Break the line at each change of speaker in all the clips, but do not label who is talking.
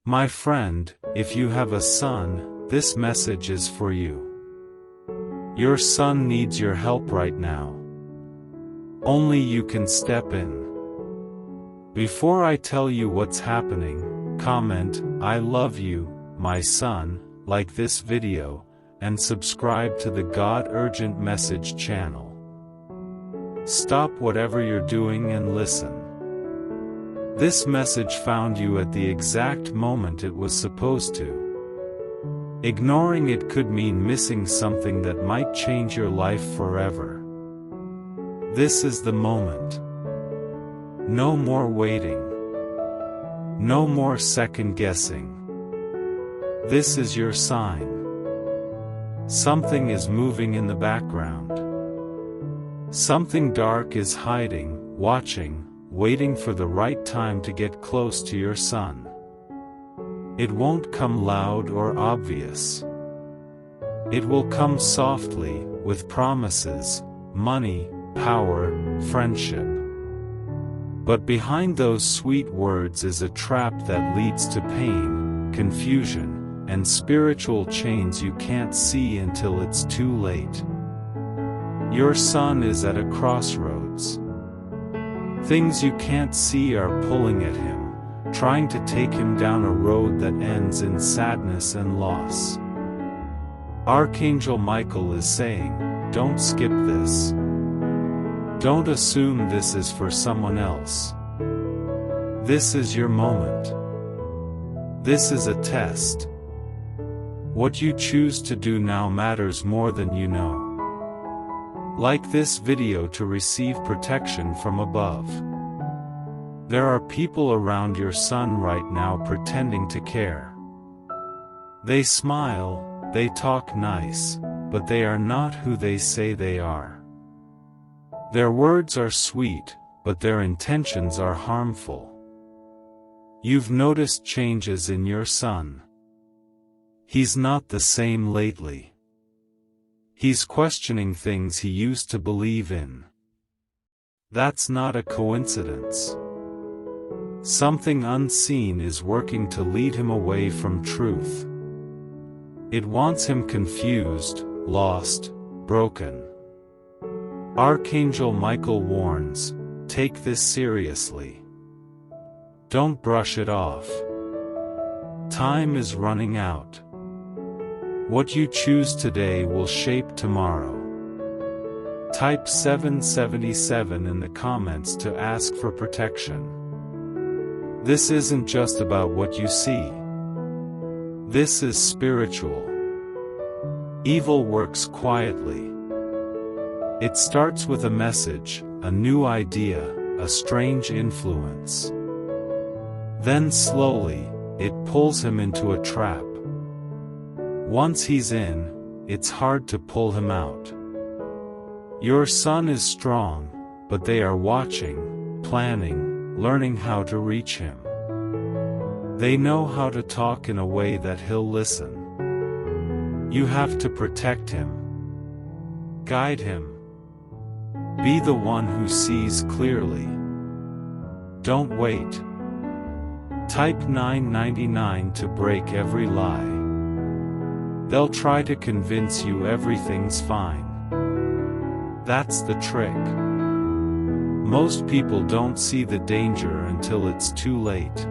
My friend, if you have a son, this message is for you. Your son needs your help right now. Only you can step in. Before I tell you what's happening, comment, "I love you, my son," like this video, and subscribe to the God Urgent Message channel. Stop whatever you're doing and listen. This message found you at the exact moment it was supposed to. Ignoring it could mean missing something that might change your life forever. This is the moment. No more waiting. No more second guessing. This is your sign. Something is moving in the background. Something dark is hiding, watching, waiting for the right time to get close to your son. It won't come loud or obvious. It will come softly, with promises, money, power, friendship. But behind those sweet words is a trap that leads to pain, confusion, and spiritual chains you can't see until it's too late. Your son is at a crossroads. Things you can't see are pulling at him, trying to take him down a road that ends in sadness and loss. Archangel Michael is saying, don't skip this. Don't assume this is for someone else. This is your moment. This is a test. What you choose to do now matters more than you know. Like this video to receive protection from above. There are people around your son right now pretending to care. They smile, they talk nice, but they are not who they say they are. Their words are sweet, but their intentions are harmful. You've noticed changes in your son. He's not the same lately. He's questioning things he used to believe in. That's not a coincidence. Something unseen is working to lead him away from truth. It wants him confused, lost, broken. Archangel Michael warns, take this seriously. Don't brush it off. Time is running out. What you choose today will shape tomorrow. Type 777 in the comments to ask for protection. This isn't just about what you see. This is spiritual. Evil works quietly. It starts with a message, a new idea, a strange influence. Then slowly, it pulls him into a trap. Once he's in, it's hard to pull him out. Your son is strong, but they are watching, planning, learning how to reach him. They know how to talk in a way that he'll listen. You have to protect him. Guide him. Be the one who sees clearly. Don't wait. Type 999 to break every lie. They'll try to convince you everything's fine. That's the trick. Most people don't see the danger until it's too late.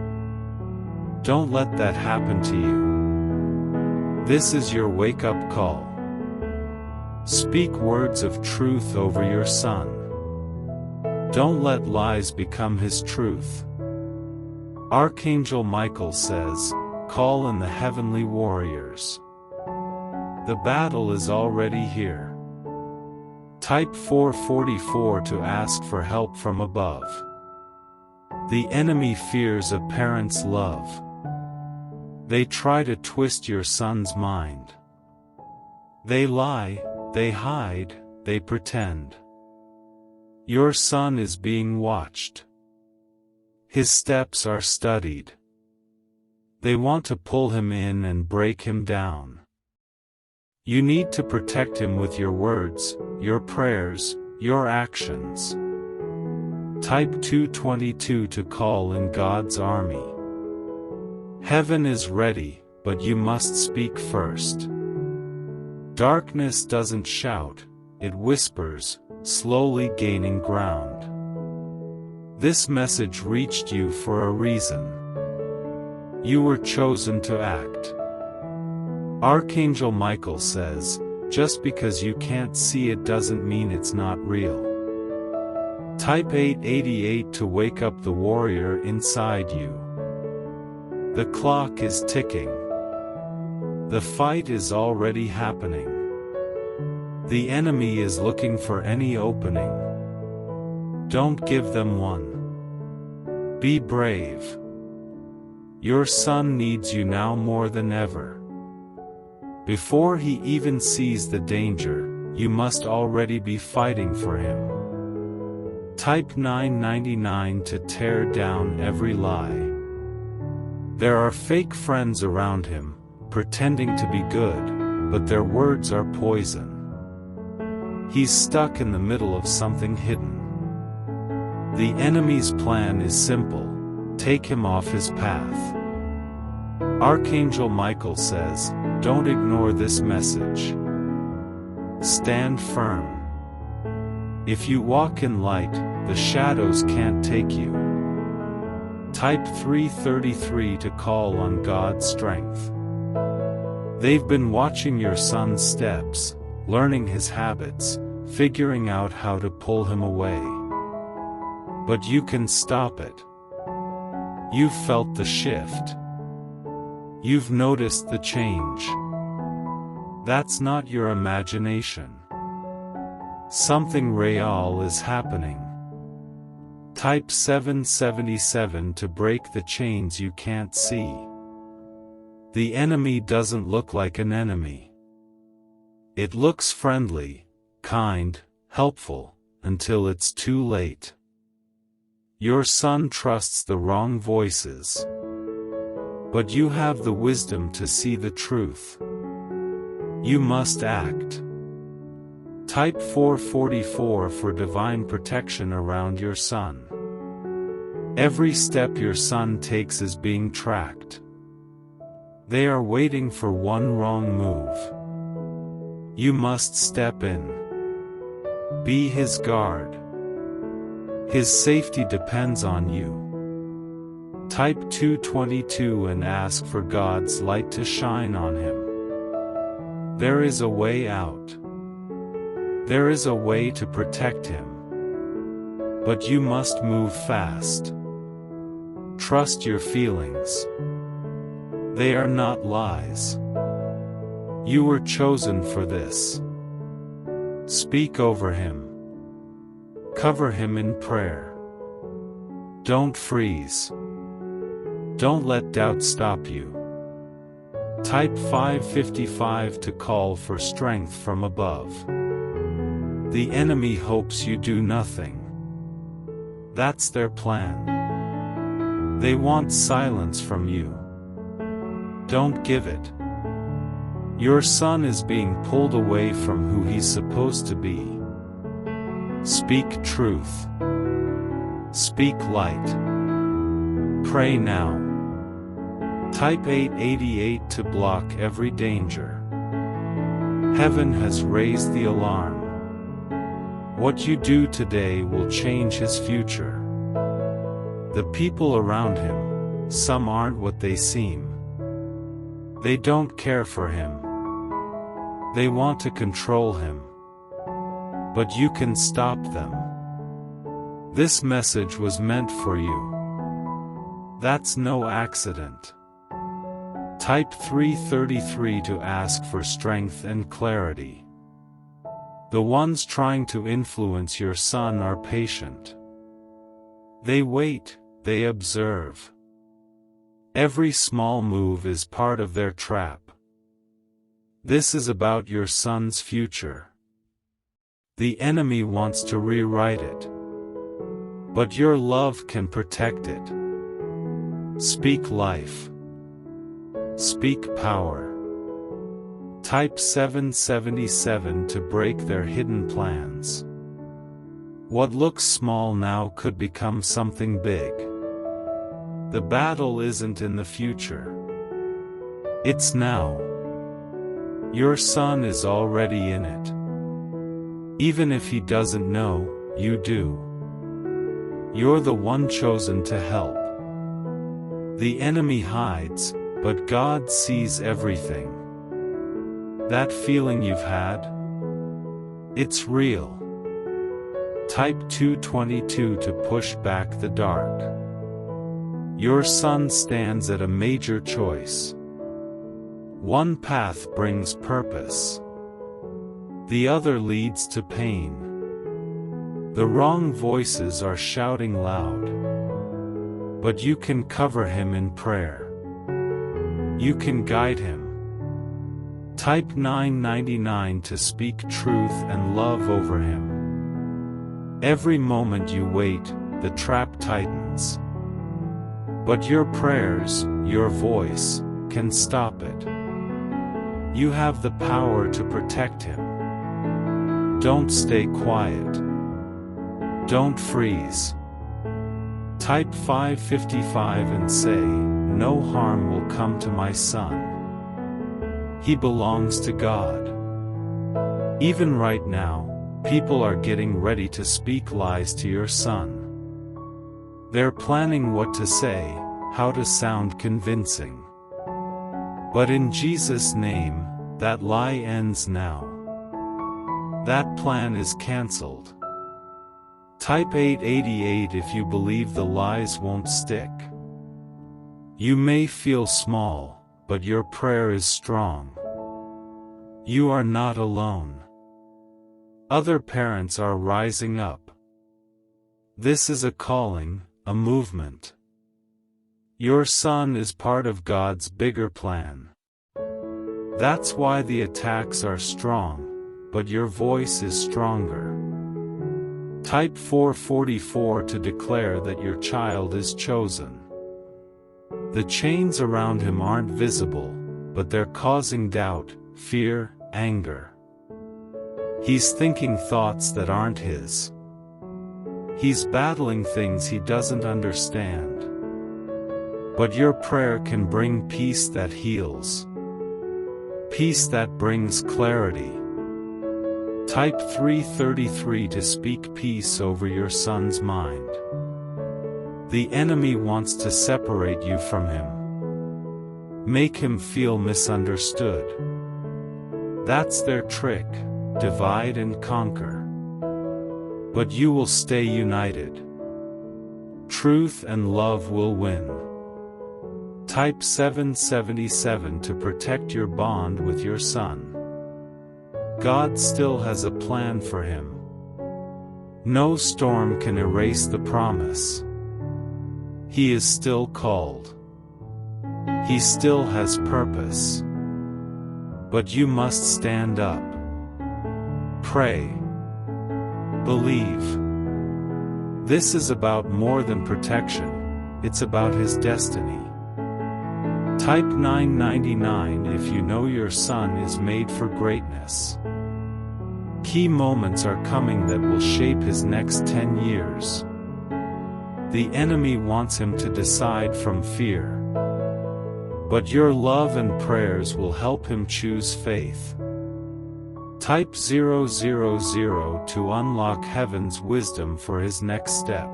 Don't let that happen to you. This is your wake-up call. Speak words of truth over your son. Don't let lies become his truth. Archangel Michael says, call in the heavenly warriors. The battle is already here. Type 444 to ask for help from above. The enemy fears a parent's love. They try to twist your son's mind. They lie, they hide, they pretend. Your son is being watched. His steps are studied. They want to pull him in and break him down. You need to protect him with your words, your prayers, your actions. Type 222 to call in God's army. Heaven is ready, but you must speak first. Darkness doesn't shout, it whispers, slowly gaining ground. This message reached you for a reason. You were chosen to act. Archangel Michael says, just because you can't see it doesn't mean it's not real. Type 888 to wake up the warrior inside you. The clock is ticking. The fight is already happening. The enemy is looking for any opening. Don't give them one. Be brave. Your son needs you now more than ever. Before he even sees the danger, you must already be fighting for him. Type 999 to tear down every lie. There are fake friends around him, pretending to be good, but their words are poison. He's stuck in the middle of something hidden. The enemy's plan is simple: take him off his path. Archangel Michael says, don't ignore this message. Stand firm. If you walk in light, the shadows can't take you. Type 333 to call on God's strength. They've been watching your son's steps, learning his habits, figuring out how to pull him away. But you can stop it. You've felt the shift. You've noticed the change. That's not your imagination. Something real is happening. Type 777 to break the chains you can't see. The enemy doesn't look like an enemy. It looks friendly, kind, helpful, until it's too late. Your son trusts the wrong voices. But you have the wisdom to see the truth. You must act. Type 444 for divine protection around your son. Every step your son takes is being tracked. They are waiting for one wrong move. You must step in. Be his guard. His safety depends on you. Type 222 and ask for God's light to shine on him. There is a way out. There is a way to protect him. But you must move fast. Trust your feelings. They are not lies. You were chosen for this. Speak over him. Cover him in prayer. Don't freeze. Don't let doubt stop you. Type 555 to call for strength from above. The enemy hopes you do nothing. That's their plan. They want silence from you. Don't give it. Your son is being pulled away from who he's supposed to be. Speak truth. Speak light. Pray now. Type 888 to block every danger. Heaven has raised the alarm. What you do today will change his future. The people around him, some aren't what they seem. They don't care for him. They want to control him. But you can stop them. This message was meant for you. That's no accident. Type 333 to ask for strength and clarity. The ones trying to influence your son are patient. They wait, they observe. Every small move is part of their trap. This is about your son's future. The enemy wants to rewrite it. But your love can protect it. Speak life. Speak power. Type 777 to break their hidden plans. What looks small now could become something big. The battle isn't in the future. It's now. Your son is already in it. Even if he doesn't know, you do. You're the one chosen to help. The enemy hides, but God sees everything. That feeling you've had? It's real. Type 222 to push back the dark. Your son stands at a major choice. One path brings purpose. The other leads to pain. The wrong voices are shouting loud. But you can cover him in prayer. You can guide him. Type 999 to speak truth and love over him. Every moment you wait, the trap tightens. But your prayers, your voice, can stop it. You have the power to protect him. Don't stay quiet. Don't freeze. Type 555 and say, "No harm will come to my son. He belongs to God." Even right now, people are getting ready to speak lies to your son. They're planning what to say, how to sound convincing. But in Jesus' name, that lie ends now. That plan is cancelled. Type 888 if you believe the lies won't stick. You may feel small, but your prayer is strong. You are not alone. Other parents are rising up. This is a calling, a movement. Your son is part of God's bigger plan. That's why the attacks are strong, but your voice is stronger. Type 444 to declare that your child is chosen. The chains around him aren't visible, but they're causing doubt, fear, anger. He's thinking thoughts that aren't his. He's battling things he doesn't understand. But your prayer can bring peace that heals. Peace that brings clarity. Type 333 to speak peace over your son's mind. The enemy wants to separate you from him. Make him feel misunderstood. That's their trick, divide and conquer. But you will stay united. Truth and love will win. Type 777 to protect your bond with your son. God still has a plan for him. No storm can erase the promise. He is still called. He still has purpose. But you must stand up. Pray. Believe. This is about more than protection, it's about his destiny. Type 999 if you know your son is made for greatness. Key moments are coming that will shape his next 10 years. The enemy wants him to decide from fear. But your love and prayers will help him choose faith. Type 000 to unlock heaven's wisdom for his next step.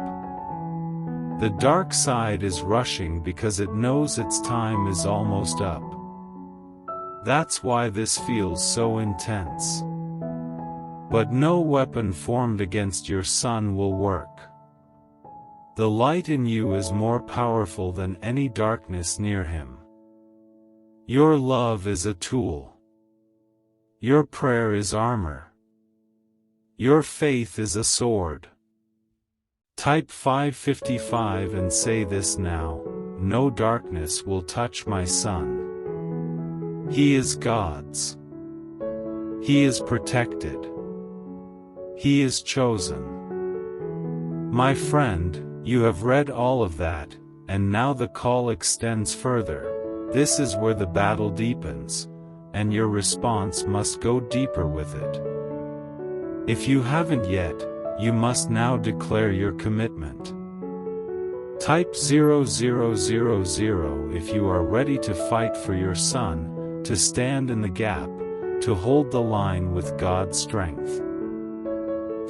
The dark side is rushing because it knows its time is almost up. That's why this feels so intense. But no weapon formed against your son will work. The light in you is more powerful than any darkness near him. Your love is a tool. Your prayer is armor. Your faith is a sword. Type 555 and say this now, no darkness will touch my son. He is God's. He is protected. He is chosen. My friend, you have read all of that, and now the call extends further. This is where the battle deepens, and your response must go deeper with it. If you haven't yet, you must now declare your commitment. Type 0000 if you are ready to fight for your son, to stand in the gap, to hold the line with God's strength.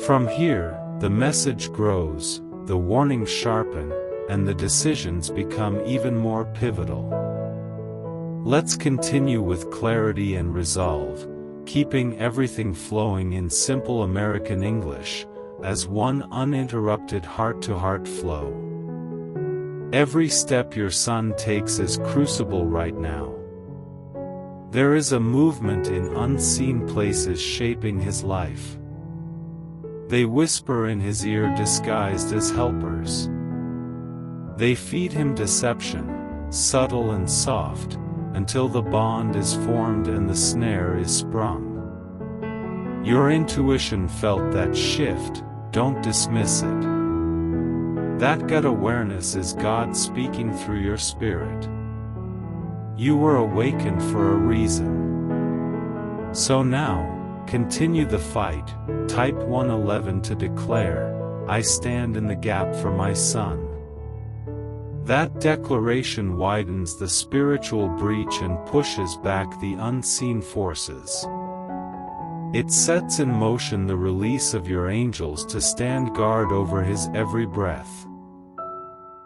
From here, the message grows, the warnings sharpen, and the decisions become even more pivotal. Let's continue with clarity and resolve, keeping everything flowing in simple American English, as one uninterrupted heart-to-heart flow. Every step your son takes is crucible right now. There is a movement in unseen places shaping his life. They whisper in his ear disguised as helpers. They feed him deception, subtle and soft, until the bond is formed and the snare is sprung. Your intuition felt that shift, don't dismiss it. That gut awareness is God speaking through your spirit. You were awakened for a reason. So now, continue the fight. Type 111 to declare, I stand in the gap for my son. That declaration widens the spiritual breach and pushes back the unseen forces. It sets in motion the release of your angels to stand guard over his every breath.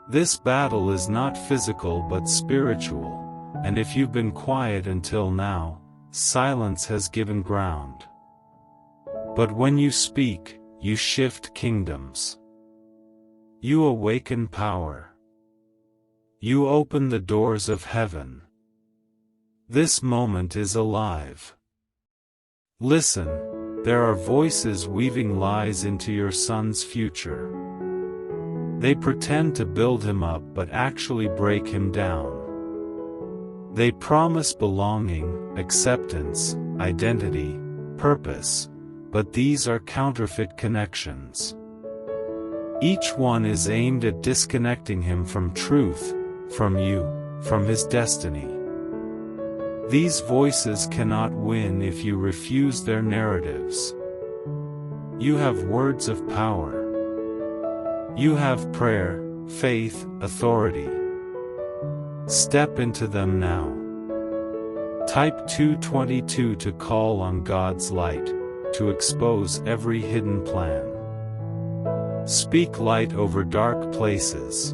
This battle is not physical but spiritual, and if you've been quiet until now, silence has given ground. But when you speak, you shift kingdoms. You awaken power. You open the doors of heaven. This moment is alive. Listen, there are voices weaving lies into your son's future. They pretend to build him up but actually break him down. They promise belonging, acceptance, identity, purpose, but these are counterfeit connections. Each one is aimed at disconnecting him from truth, from you, from his destiny. These voices cannot win if you refuse their narratives. You have words of power. You have prayer, faith, authority. Step into them now. Type 222 to call on God's light, to expose every hidden plan. Speak light over dark places.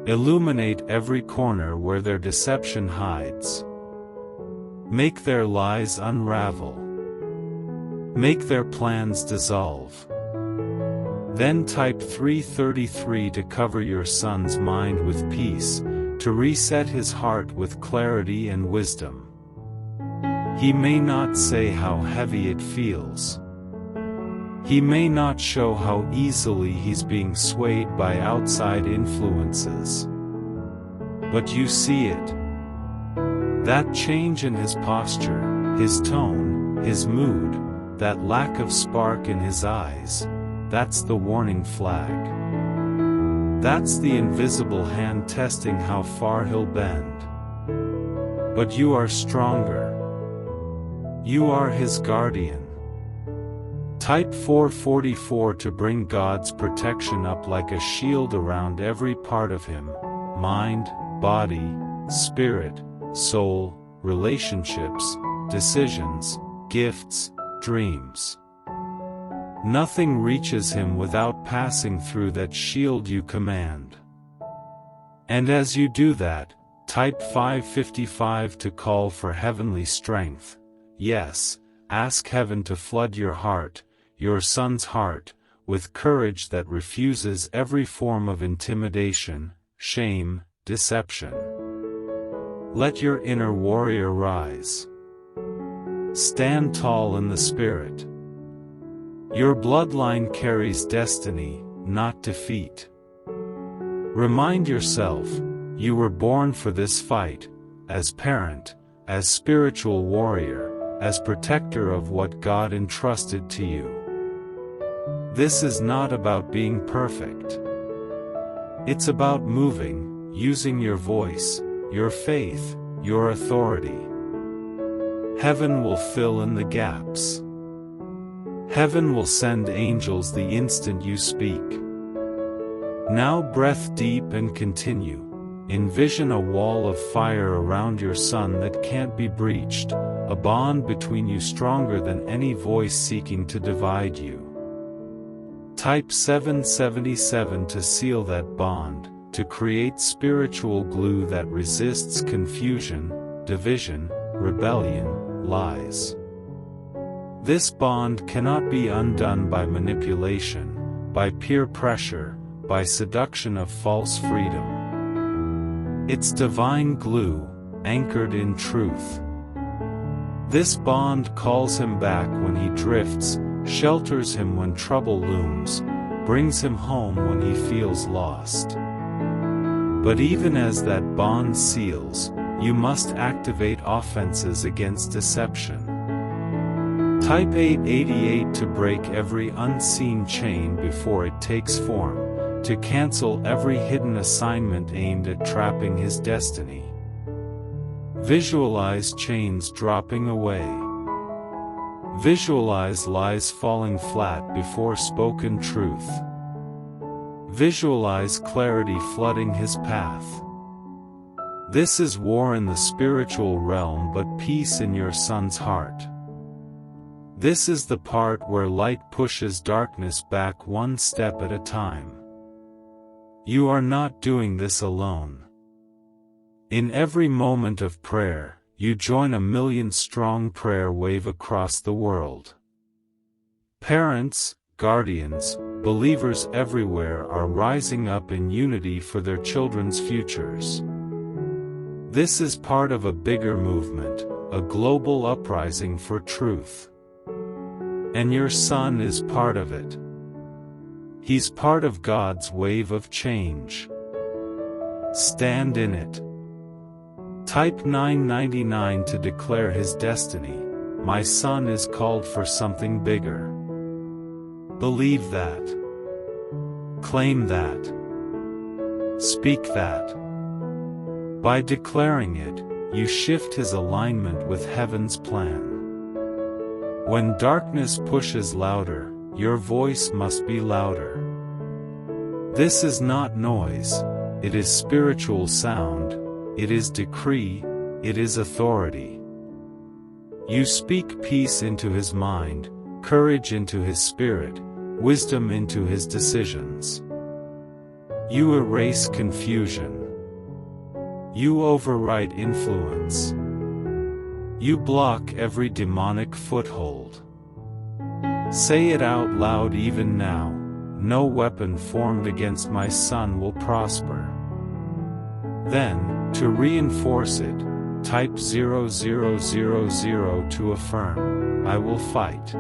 Illuminate every corner where their deception hides. Make their lies unravel. Make their plans dissolve. Then type 333 to cover your son's mind with peace, to reset his heart with clarity and wisdom. He may not say how heavy it feels. He may not show how easily he's being swayed by outside influences. But you see it. That change in his posture, his tone, his mood, that lack of spark in his eyes, that's the warning flag. That's the invisible hand testing how far he'll bend. But you are stronger. You are his guardian. Type 444 to bring God's protection up like a shield around every part of him, mind, body, spirit, soul, relationships, decisions, gifts, dreams. Nothing reaches him without passing through that shield you command. And as you do that, type 555 to call for heavenly strength. Yes, ask heaven to flood your heart, your son's heart, with courage that refuses every form of intimidation, shame, deception. Let your inner warrior rise. Stand tall in the spirit. Your bloodline carries destiny, not defeat. Remind yourself, you were born for this fight, as parent, as spiritual warrior, as protector of what God entrusted to you. This is not about being perfect. It's about moving, using your voice, your faith, your authority. Heaven will fill in the gaps. Heaven will send angels the instant you speak. Now breath deep and continue. Envision a wall of fire around your son that can't be breached, a bond between you stronger than any voice seeking to divide you. Type 777 to seal that bond, to create spiritual glue that resists confusion, division, rebellion, lies. This bond cannot be undone by manipulation, by peer pressure, by seduction of false freedom. It's divine glue, anchored in truth. This bond calls him back when he drifts, shelters him when trouble looms, brings him home when he feels lost. But even as that bond seals, you must activate offenses against deception. Type 888 to break every unseen chain before it takes form, to cancel every hidden assignment aimed at trapping his destiny. Visualize chains dropping away. Visualize lies falling flat before spoken truth. Visualize clarity flooding his path. This is war in the spiritual realm, but peace in your son's heart. This is the part where light pushes darkness back one step at a time. You are not doing this alone. In every moment of prayer, you join a million-strong prayer wave across the world. Parents, guardians, believers everywhere are rising up in unity for their children's futures. This is part of a bigger movement, a global uprising for truth. And your son is part of it. He's part of God's wave of change. Stand in it. Type 999 to declare his destiny. My son is called for something bigger. Believe that. Claim that. Speak that. By declaring it, you shift his alignment with heaven's plan. When darkness pushes louder, your voice must be louder. This is not noise, it is spiritual sound, it is decree, it is authority. You speak peace into his mind, courage into his spirit, wisdom into his decisions. You erase confusion. You overwrite influence. You block every demonic foothold. Say it out loud even now, no weapon formed against my son will prosper. Then, to reinforce it, type 0000 to affirm, I will fight.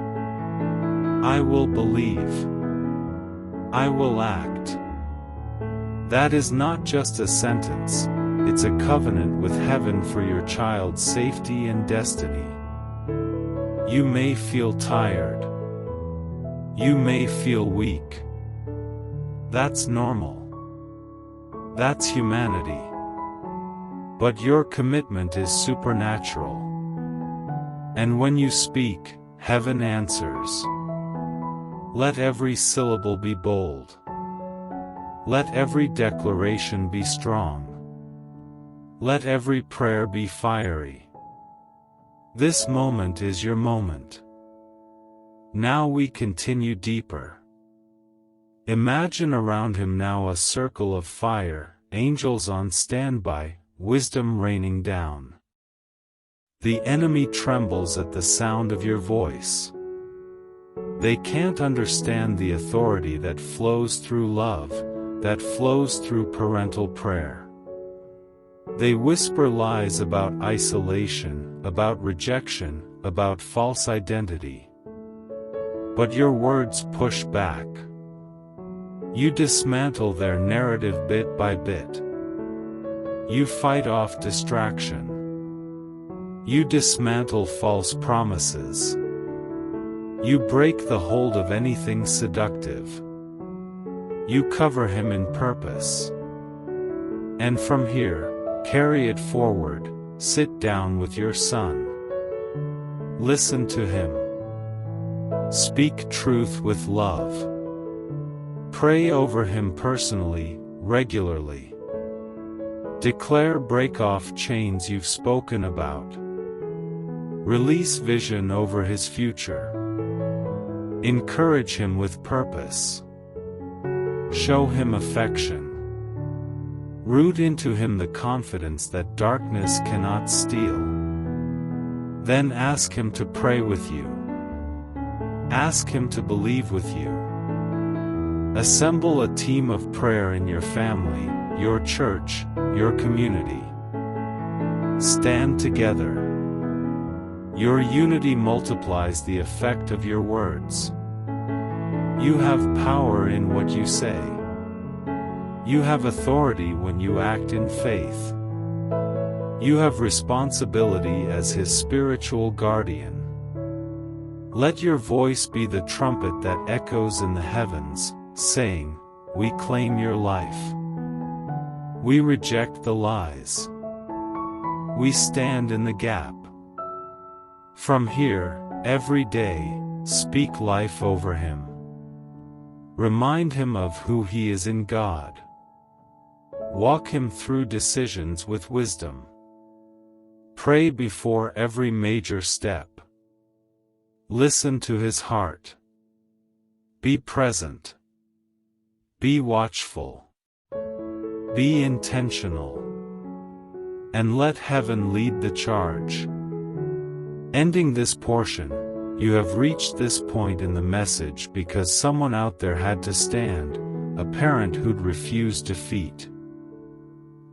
I will believe. I will act. That is not just a sentence, it's a covenant with heaven for your child's safety and destiny. You may feel tired. You may feel weak. That's normal. That's humanity. But your commitment is supernatural. And when you speak, heaven answers. Let every syllable be bold. Let every declaration be strong. Let every prayer be fiery. This moment is your moment. Now we continue deeper. Imagine around him now a circle of fire, angels on standby, wisdom raining down. The enemy trembles at the sound of your voice. They can't understand the authority that flows through love, that flows through parental prayer. They whisper lies about isolation, about rejection, about false identity. But your words push back. You dismantle their narrative bit by bit. You fight off distraction. You dismantle false promises. You break the hold of anything seductive. You cover him in purpose. And from here, carry it forward, sit down with your son. Listen to him. Speak truth with love. Pray over him personally, regularly. Declare break off chains you've spoken about. Release vision over his future. Encourage him with purpose. Show him affection. Root into him the confidence that darkness cannot steal. Then ask him to pray with you. Ask him to believe with you. Assemble a team of prayer in your family, your church, your community. Stand together. Your unity multiplies the effect of your words. You have power in what you say. You have authority when you act in faith. You have responsibility as his spiritual guardian. Let your voice be the trumpet that echoes in the heavens, saying, "We claim your life. We reject the lies. We stand in the gap." From here, every day, speak life over him. Remind him of who he is in God. Walk him through decisions with wisdom. Pray before every major step. Listen to his heart. Be present. Be watchful. Be intentional. And let heaven lead the charge. Ending this portion, you have reached this point in the message because someone out there had to stand, a parent who'd refused defeat.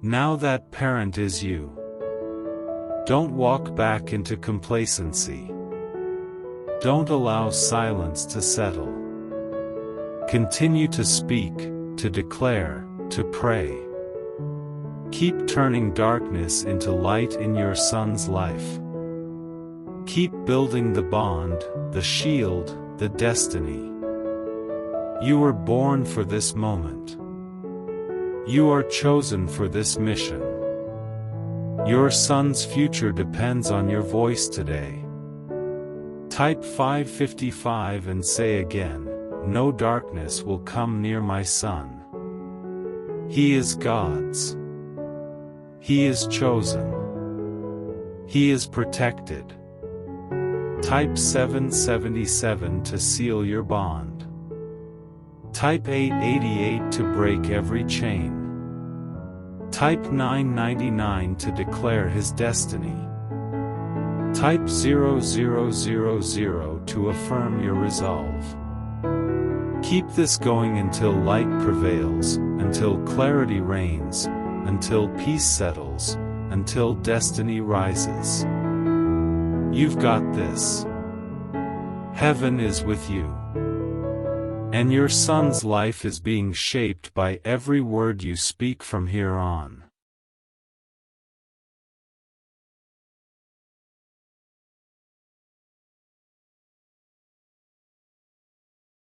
Now that parent is you. Don't walk back into complacency. Don't allow silence to settle. Continue to speak, to declare, to pray. Keep turning darkness into light in your son's life. Keep building the bond, the shield, the destiny. You were born for this moment. You are chosen for this mission. Your son's future depends on your voice today. Type 555 and say again, "No darkness will come near my son. He is God's. He is chosen. He is protected." Type 777 to seal your bond. Type 888 to break every chain. Type 999 to declare his destiny. Type 0000 to affirm your resolve. Keep this going until light prevails, until clarity reigns, until peace settles, until destiny rises. You've got this. Heaven is with you. And your son's life is being shaped by every word you speak from here on.